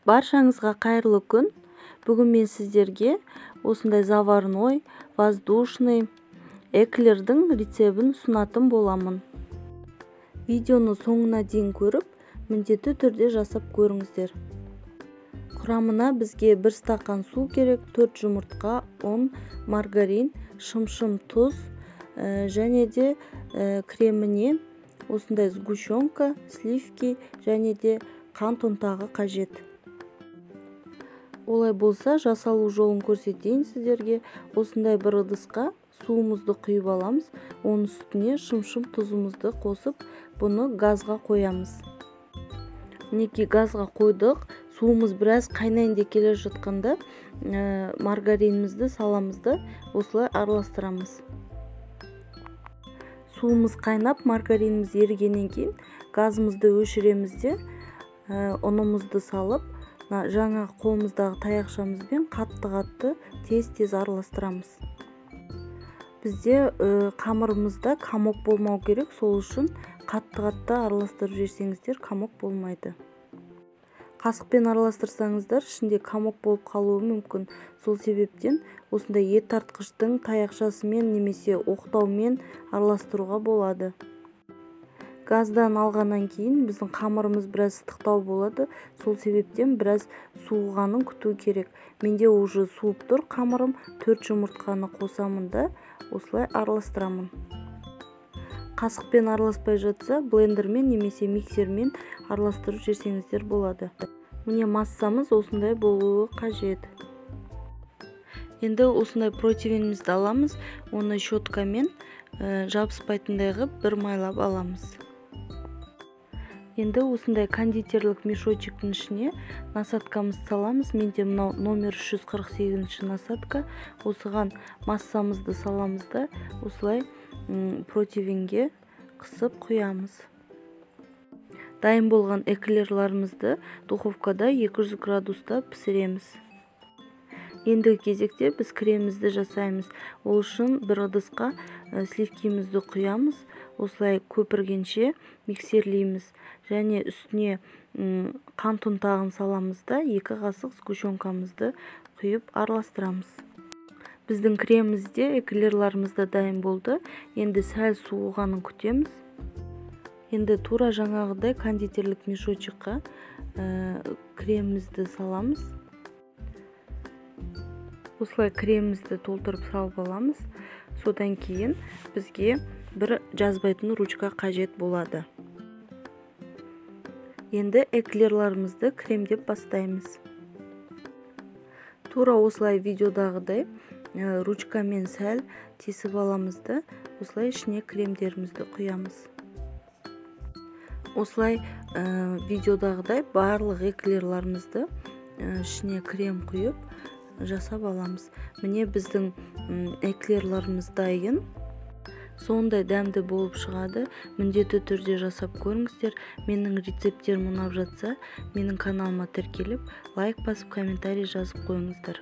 Баршаңызға қайырлы күн. Бүгін мен сіздерге осындай заварной, воздушный эклердің рецебін ұсынатын боламын. Видеоны соңына дейін көріп, міндетті түрде жасап көріңіздер. Құрамына бізге 1 стакан су керек, 4 жұмыртқа, 10 маргарин, шым-шым тұз және де креміне осындай сгущенка, сливки және де қант ұнтағы қажет. Олай болса, жасалу жолын көрсетейін сіздерге. Осындай бір ыдысқа суымызды құйып аламыз. Оның үстіне шым-шым тұзымызды қосып, бұны газға қоямыз. Мінекей газға қойдық. Суымыз біраз қайнайын деп келе жатқанда маргаринімізді саламызды, осылай араластырамыз. Суымыз қайнап, маргариніміз ерігеннен кейін газымызды өшіреміз де ұнымызды салып, жаңа қолымыздағы таяқшамызбен қатты тез араластырамыз. Бізде қамырымызда қамок болмау керек, сол үшін қатты араластырып жіберсеңіздер қамок болмайды. Қасықпен араластырсаңыздар, ішінде қамок болып қалуы мүмкін. Сол себептен осындай ет тартқыштың таяқшасымен немесе оқтаумен араластыруға болады. Газдан алғаннан кейін біздің қамырымыз біраз ыстықтау болады. Сол себептен біраз суығанын күту керек. Менде уже суып тұр қамырым. 4 жұмыртқаны қосамын да осылай араластырамын. Қасықпен араласпай жатса, блендермен немесе миксермен араластырып жіберсеңіздер болады. Міне массамыз осындай болуы қажет. Енді осындай противенімізді аламыз. Оны щеткамен жабыспайтындай қылып бір майлап аламыз. Енді осындай кондитерлік мешочектің ішіне насадкамызды саламыз. Менде мынау номер 348 насадка. Осыған массамызды саламыз да осылай противенге қысып құямыз. Дайын болған эклерларымызды духовкада 200 градуста пісіреміз. Ендігі кезекте біз кремімізді жасаймыз. Ол үшін бір ыдысқа сливкимізді құямыз. Осылай көпіргенше миксерлейміз. Және үстіне қант ұнтағын саламыз да 2 қасық сгущенкамызды құйып араластырамыз. Біздің кремімізде эклерларымызда дайын болды. Енді сәл суығанын күтеміз. Енді тура жаңағыдай кондитерлік мешочекқа кремімізді саламыз. Осылай кремімізді толтырып салып аламыз. Содан кейін бізге бір жазбайтын ручка қажет болады. Енді эклерларымызды кремдеп бастаймыз. Тура осылай видеодағыдай ручкамен сәл тесіп аламызды. Осылай ішіне кремдерімізді құямыз. Осылай видеодағыдай барлық эклерларымызды ішіне крем құйып жасап аламыз. Міне біздің эклерларымыз дайын. Сондай дәмді болып шығады. Міндетті түрде жасап көріңіздер. Менің рецептерім ұнап жатса, менің каналыма тіркеліп, лайк басып, комментарий жазып қойыңыздар.